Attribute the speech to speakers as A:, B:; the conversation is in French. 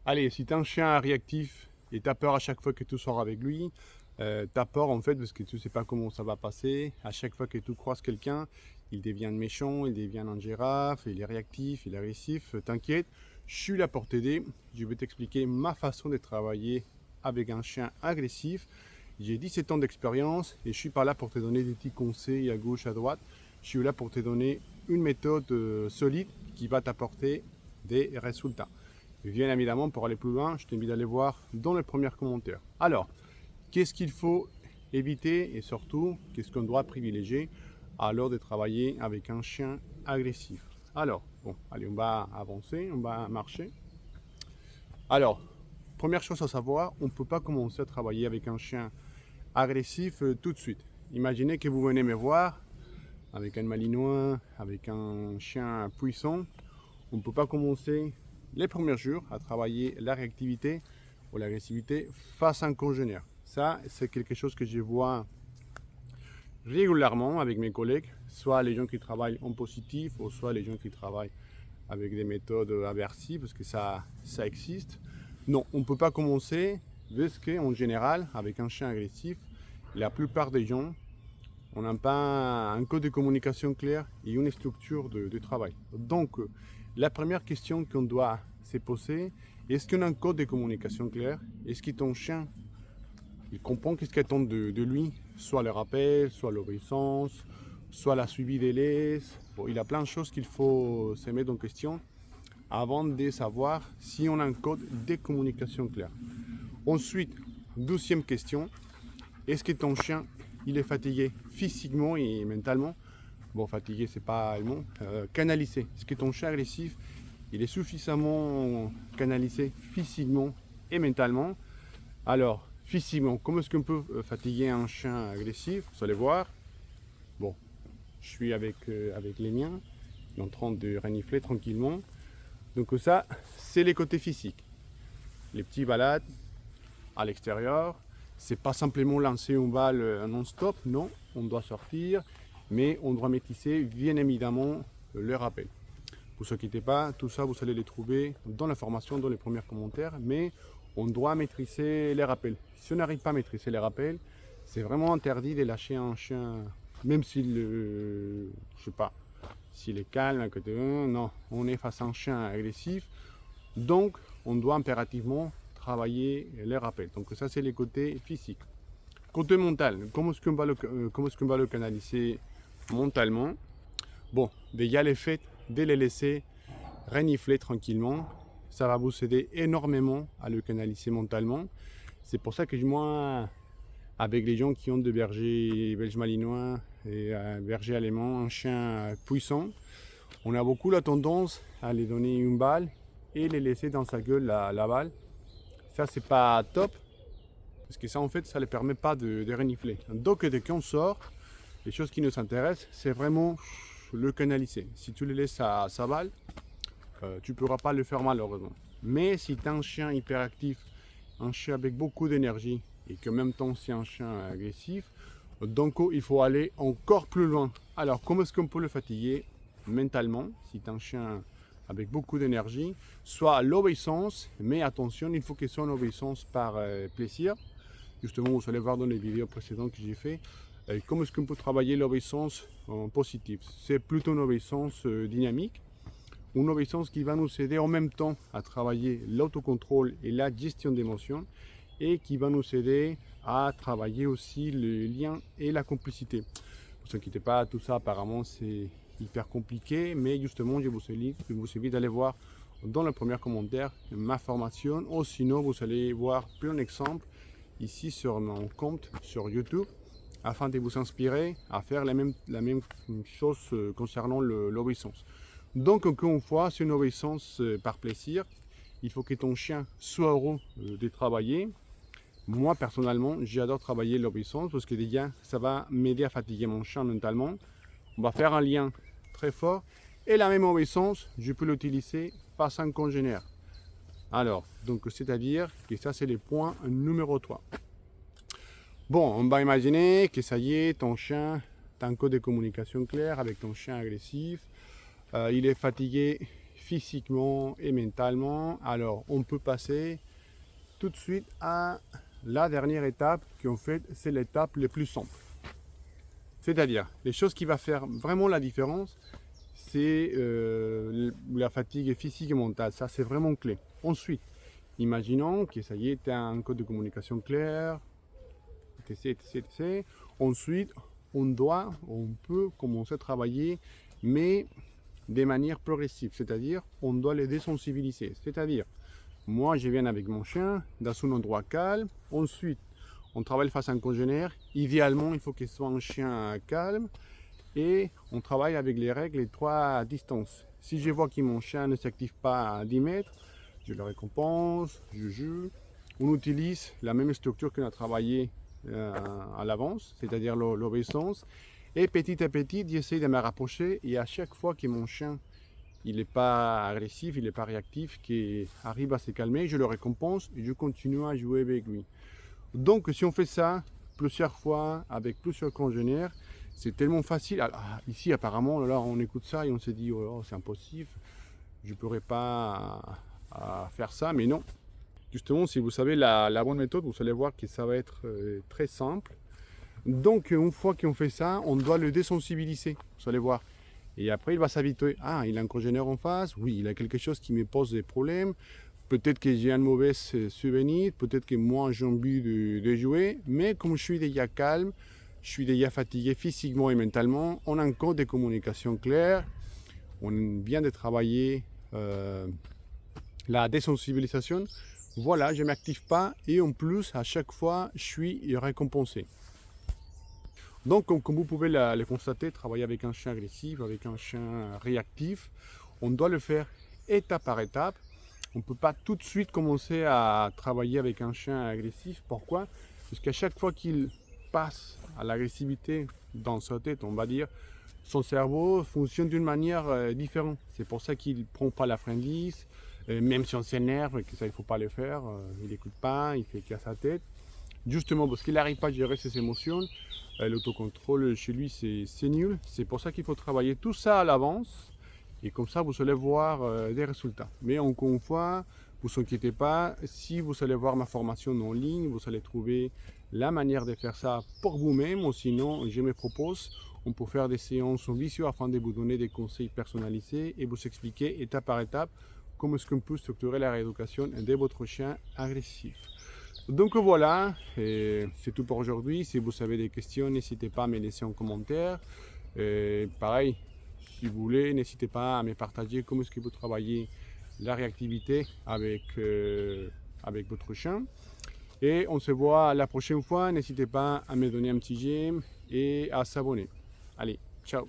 A: Allez, si tu as un chien réactif et tu as peur à chaque fois que tu sors avec lui, tu as peur en fait parce que tu ne sais pas comment ça va passer. À chaque fois que tu croises quelqu'un, il devient méchant, il devient un girafe, il est réactif, il est agressif. T'inquiète, je suis là pour t'aider. Je vais t'expliquer ma façon de travailler avec un chien agressif. J'ai 17 ans d'expérience et je suis pas là pour te donner des petits conseils à gauche, à droite. Je suis là pour te donner une méthode solide qui va t'apporter des résultats. Bien évidemment, pour aller plus loin, je t'invite à aller voir dans les premiers commentaires. Alors, qu'est-ce qu'il faut éviter et surtout, qu'est-ce qu'on doit privilégier à l'heure de travailler avec un chien agressif? Alors, bon, allez, on va avancer, on va marcher. Alors, première chose à savoir, on ne peut pas commencer à travailler avec un chien agressif tout de suite. Imaginez que vous venez me voir avec un malinois, avec un chien puissant. On ne peut pas commencer les premiers jours à travailler la réactivité ou l'agressivité face à un congénère. Ça, c'est quelque chose que je vois régulièrement avec mes collègues, soit les gens qui travaillent en positif, ou soit les gens qui travaillent avec des méthodes aversives, parce que ça existe. Non, on ne peut pas commencer, parce qu'en général, avec un chien agressif, la plupart des gens, on n'a pas un code de communication clair et une structure de travail. Donc, la première question qu'on doit se poser, est-ce qu'on a un code de communication clair? Est-ce que ton chien, il comprend qu'est-ce qu'il attend de lui? Soit le rappel, soit l'obéissance, soit la suivi des laisses. Bon, il y a plein de choses qu'il faut se mettre en question avant de savoir si on a un code de communication clair. Ensuite, deuxième question, est-ce que ton chien il est fatigué physiquement et mentalement? Bon, fatigué, c'est pas le mot. Canalisé. Est-ce que ton chien agressif, il est suffisamment canalisé physiquement et mentalement? Alors, physiquement, comment est-ce qu'on peut fatiguer un chien agressif? Vous allez voir. Bon, je suis avec les miens, en train de renifler tranquillement. Donc ça, c'est les côtés physiques. Les petits balades à l'extérieur, c'est pas simplement lancer une balle non-stop, non, on doit sortir, mais on doit maîtriser bien évidemment le rappel. Ne vous inquiétez pas, tout ça vous allez les trouver dans l'information, dans les premiers commentaires, mais on doit maîtriser les rappels. Si on n'arrive pas à maîtriser les rappels, c'est vraiment interdit de lâcher un chien, même s'il, je sais pas, s'il est calme à côté, non, on est face à un chien agressif, donc on doit impérativement travailler les rappels. Donc ça c'est les côtés physiques. Côté mental, comment est-ce qu'on va le canaliser mentalement? Bon, déjà les faits de les laisser renifler tranquillement, ça va vous aider énormément à le canaliser mentalement. C'est pour ça que moi, avec les gens qui ont des bergers belges malinois et un berger allemand, un chien puissant, on a beaucoup la tendance à les donner une balle et les laisser dans sa gueule la balle. Ça, c'est pas top, parce que ça, en fait, ça ne les permet pas de renifler. Donc, dès qu'on sort, les choses qui nous intéressent, c'est vraiment le canaliser. Si tu le laisses à sa balle, tu ne pourras pas le faire malheureusement. Mais si tu as un chien hyperactif, un chien avec beaucoup d'énergie, et que en même temps c'est un chien agressif, donc il faut aller encore plus loin. Alors, comment est-ce qu'on peut le fatiguer mentalement, si tu as un chien avec beaucoup d'énergie? Soit l'obéissance, mais attention, il faut que ce soit une obéissance par plaisir. Justement, vous allez voir dans les vidéos précédentes que j'ai fait, comment est-ce qu'on peut travailler l'obéissance en positif. C'est plutôt une obéissance dynamique, une obéissance qui va nous aider en même temps à travailler l'autocontrôle et la gestion d'émotions, et qui va nous aider à travailler aussi le lien et la complicité. Ne vous inquiétez pas, tout ça apparemment c'est hyper compliqué, mais justement je vous invite d'aller voir dans le premier commentaire ma formation, ou sinon vous allez voir plein d'exemples ici sur mon compte sur YouTube, afin de vous inspirer à faire la même chose concernant l'obéissance. Donc encore une fois, c'est une obéissance par plaisir. Il faut que ton chien soit heureux de travailler. Moi personnellement, j'adore travailler l'obéissance parce que déjà, ça va m'aider à fatiguer mon chien mentalement. On va faire un lien très fort. Et la même obéissance, je peux l'utiliser face à un congénère. Alors, donc c'est-à-dire que ça c'est le point numéro 3. Bon, on va imaginer que ça y est, ton chien, tu as un code de communication clair avec ton chien agressif. Il est fatigué physiquement et mentalement. Alors on peut passer tout de suite à la dernière étape qui en fait c'est l'étape la plus simple. C'est-à-dire les choses qui vont faire vraiment la différence, c'est la fatigue physique et mentale. Ça c'est vraiment clé. Ensuite, imaginons que ça y est, tu as un code de communication clair, etc., etc., etc. Ensuite, on peut commencer à travailler, mais de manière progressive, c'est-à-dire on doit les désensibiliser. C'est-à-dire, moi je viens avec mon chien dans un endroit calme, ensuite on travaille face à un congénère, idéalement il faut qu'il soit un chien calme, et on travaille avec les règles les 3 distances. Si je vois que mon chien ne s'active pas à 10 mètres, je le récompense, je joue. On utilise la même structure qu'on a travaillé à l'avance, c'est-à-dire l'obéissance. Et petit à petit, j'essaie de me rapprocher, et à chaque fois que mon chien il n'est pas agressif, il n'est pas réactif, qu'il arrive à se calmer, je le récompense et je continue à jouer avec lui. Donc si on fait ça plusieurs fois avec plusieurs congénères, c'est tellement facile. Alors, ici apparemment, là, on écoute ça et on se dit oh, c'est impossible, je ne pourrais pas faire ça, mais non. Justement, si vous savez la bonne méthode, vous allez voir que ça va être très simple. Donc une fois qu'on fait ça, on doit le désensibiliser, vous allez voir. Et après, il va s'habituer. Ah, il a un congénère en face, oui, il a quelque chose qui me pose des problèmes. Peut-être que j'ai un mauvais souvenir, peut-être que moi j'ai envie de jouer, mais comme je suis déjà calme, je suis déjà fatigué physiquement et mentalement, on a un code de communication clair, on vient de travailler la désensibilisation. Voilà, je ne m'active pas et en plus, à chaque fois, je suis récompensé. Donc, comme vous pouvez le constater, travailler avec un chien agressif, avec un chien réactif, on doit le faire étape par étape. On ne peut pas tout de suite commencer à travailler avec un chien agressif. Pourquoi? Parce qu'à chaque fois qu'il passe à l'agressivité dans sa tête, on va dire, son cerveau fonctionne d'une manière différente. C'est pour ça qu'il ne prend pas la friendlise, même si on s'énerve, que ça il ne faut pas le faire, il n'écoute pas, il fait qu'à sa tête. Justement parce qu'il n'arrive pas à gérer ses émotions, l'autocontrôle chez lui c'est nul. C'est pour ça qu'il faut travailler tout ça à l'avance. Et comme ça, vous allez voir des résultats. Mais encore une fois, ne vous inquiétez pas, si vous allez voir ma formation en ligne, vous allez trouver la manière de faire ça pour vous-même. Ou sinon, je me propose, on peut faire des séances en visio afin de vous donner des conseils personnalisés et vous expliquer étape par étape comment est-ce qu'on peut structurer la rééducation de votre chien agressif. Donc voilà, c'est tout pour aujourd'hui. Si vous avez des questions, n'hésitez pas à me laisser en commentaire. Pareil, si vous voulez, n'hésitez pas à me partager comment est-ce que vous travaillez la réactivité avec votre chien. Et on se voit la prochaine fois. N'hésitez pas à me donner un petit j'aime et à s'abonner. Allez, ciao!